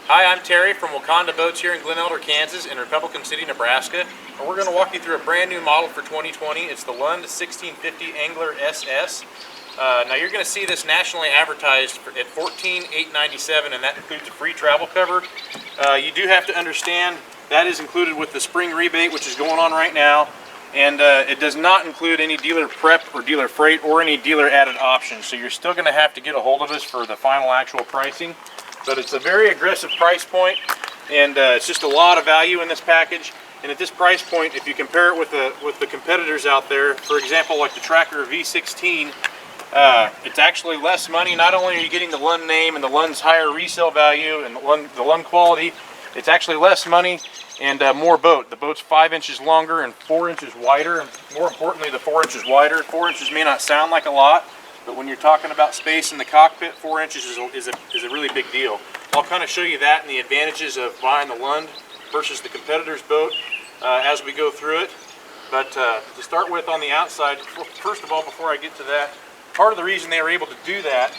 Hi, I'm Terry from Waconda Boats here in Glen Elder, Kansas, in Republican City, Nebraska. And we're going to walk you through a brand new model for 2020. It's the Lund 1650 Angler SS. Now you're going to see this nationally advertised at $14,897, and that includes a free travel cover. You do have to understand that is included with the spring rebate, which is going on right now. And it does not include any dealer prep or dealer freight or any dealer added options. So you're still going to have to get a hold of us for the final actual pricing. But it's a very aggressive price point, and it's just a lot of value in this package. And at this price point, if you compare it with the competitors out there, for example, like the Tracker V16, it's actually less money. Not only are you getting the Lund name and the Lund's higher resale value and the Lund quality, it's actually less money and more boat. The boat's 5 inches longer and 4 inches wider, and more importantly, the 4 inches wider. 4 inches may not sound like a lot, but when you're talking about space in the cockpit, 4 inches is a really big deal. I'll kind of show you that and the advantages of buying the Lund versus the competitor's boat as we go through it. But to start with on the outside, first of all, before I get to that, part of the reason they were able to do that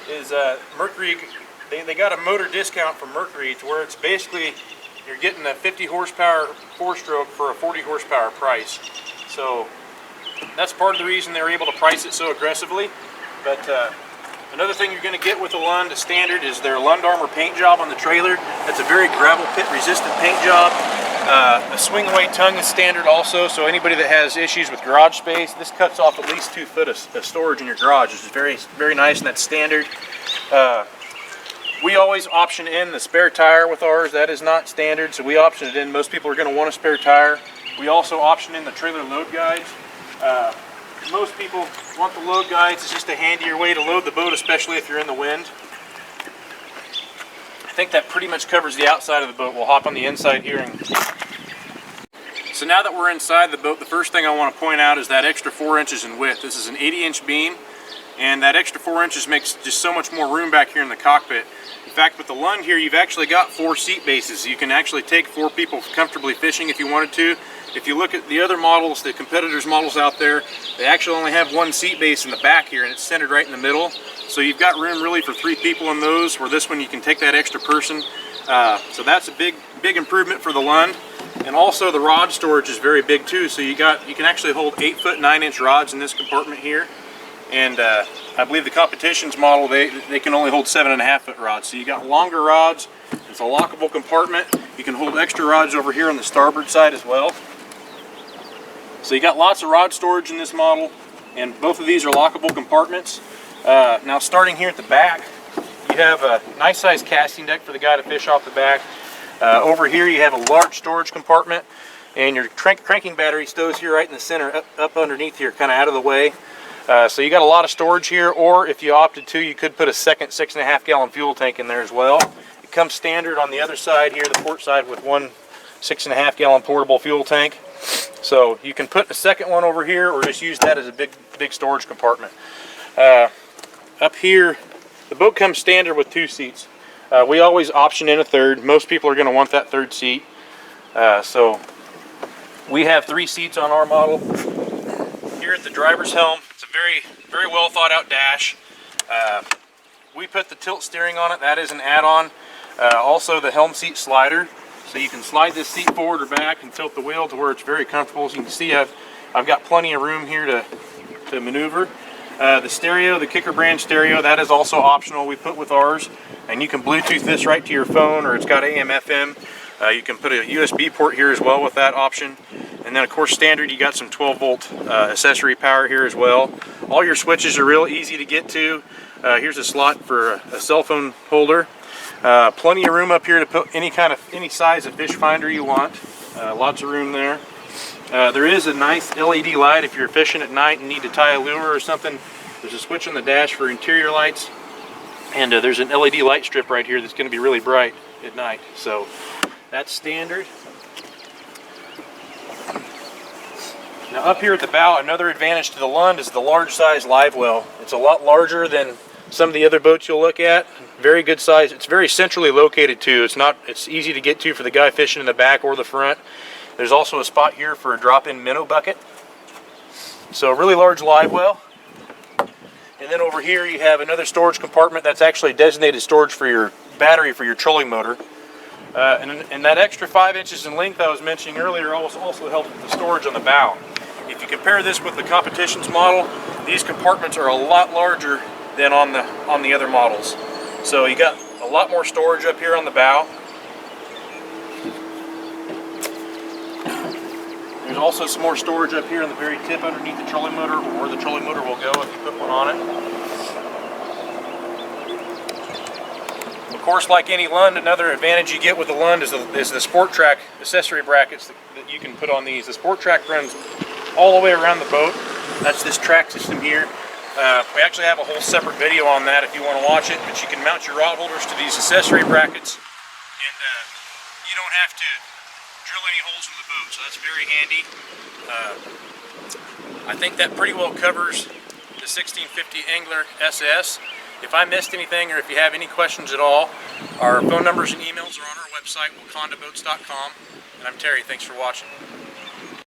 is Mercury, they got a motor discount from Mercury to where it's basically, you're getting a 50 horsepower four-stroke for a 40 horsepower price. So that's part of the reason they're able to price it so aggressively. But another thing you're going to get with the Lund standard is their Lund Armor paint job on the trailer. That's a very gravel pit resistant paint job. A swing away tongue is standard also, so anybody that has issues with garage space, this cuts off at least 2 foot of storage in your garage, which is very, very nice, and that's standard. We always option in the spare tire with ours. That is not standard, so we option it in. Most people are going to want a spare tire. We also option in the trailer load guides. Most people want the load guides. It's just a handier way to load the boat, especially if you're in the wind. I think that pretty much covers the outside of the boat. We'll hop on the inside here. So now that we're inside the boat, the first thing I want to point out is that extra 4 inches in width. This is an 80-inch beam, and that extra 4 inches makes just so much more room back here in the cockpit. In fact, with the Lund here, you've actually got 4 seat bases. You can actually take 4 people comfortably fishing if you wanted to. If you look at the other models, the competitors' models out there, they actually only have 1 seat base in the back here, and it's centered right in the middle. So you've got room really for 3 people in those, where this one you can take that extra person. So that's a big improvement for the Lund. And also the rod storage is very big too. So you can actually hold 8 foot 9 inch rods in this compartment here. And I believe the competition's model, they can only hold 7.5 foot rods. So you got longer rods. It's a lockable compartment. You can hold extra rods over here on the starboard side as well. So you got lots of rod storage in this model, and both of these are lockable compartments. Now starting here at the back, you have a nice sized casting deck for the guy to fish off the back. Over here you have a large storage compartment, and your cranking battery stows here right in the center, up underneath here, kind of out of the way. So you got a lot of storage here, or if you opted to, you could put a second 6.5 gallon fuel tank in there as well. It comes standard on the other side here, the port side, with one 6.5 gallon portable fuel tank. So you can put a second one over here, or just use that as a big storage compartment. Up here, the boat comes standard with 2 seats. We always option in a third. Most people are going to want that 3rd seat. So we have 3 seats on our model. Here at the driver's helm, it's a very well thought out dash. We put the tilt steering on it. That is an add-on. Also the helm seat slider. So you can slide this seat forward or back and tilt the wheel to where it's very comfortable. So you can see I've got plenty of room here to maneuver. The stereo, the Kicker brand stereo, that is also optional. We put with ours, and you can Bluetooth this right to your phone, or it's got AM, FM. You can put a USB port here as well with that option. And then of course standard, you got some 12 volt accessory power here as well. All your switches are real easy to get to. Here's a slot for a cell phone holder. Plenty of room up here to put any size of fish finder you want. Lots of room there. There is a nice LED light if you're fishing at night and need to tie a lure or something. There's a switch on the dash for interior lights, and there's an LED light strip right here that's going to be really bright at night. So that's standard. Now up here at the bow, another advantage to the Lund is the large size live well. It's a lot larger than some of the other boats you'll look at. Very good size. It's very centrally located too. It's easy to get to for the guy fishing in the back or the front. There's also a spot here for a drop-in minnow bucket. So a really large live well. And then over here you have another storage compartment that's actually designated storage for your battery for your trolling motor. And that extra 5 inches in length I was mentioning earlier also helps with the storage on the bow. If you compare this with the competition's model, these compartments are a lot larger than on the other models. So you got a lot more storage up here on the bow. There's also some more storage up here on the very tip underneath the trolling motor, or where the trolling motor will go if you put one on it. Of course, like any Lund, another advantage you get with the Lund is the Sport Track accessory brackets that you can put on these. The Sport Track runs all the way around the boat. That's this track system here. We actually have a whole separate video on that if you want to watch it, but you can mount your rod holders to these accessory brackets, and you don't have to drill any holes in the boat, so that's very handy. I think that pretty well covers the 1650 Angler SS. If I missed anything, or if you have any questions at all, our phone numbers and emails are on our website, wacondaboats.com. And I'm Terry. Thanks for watching.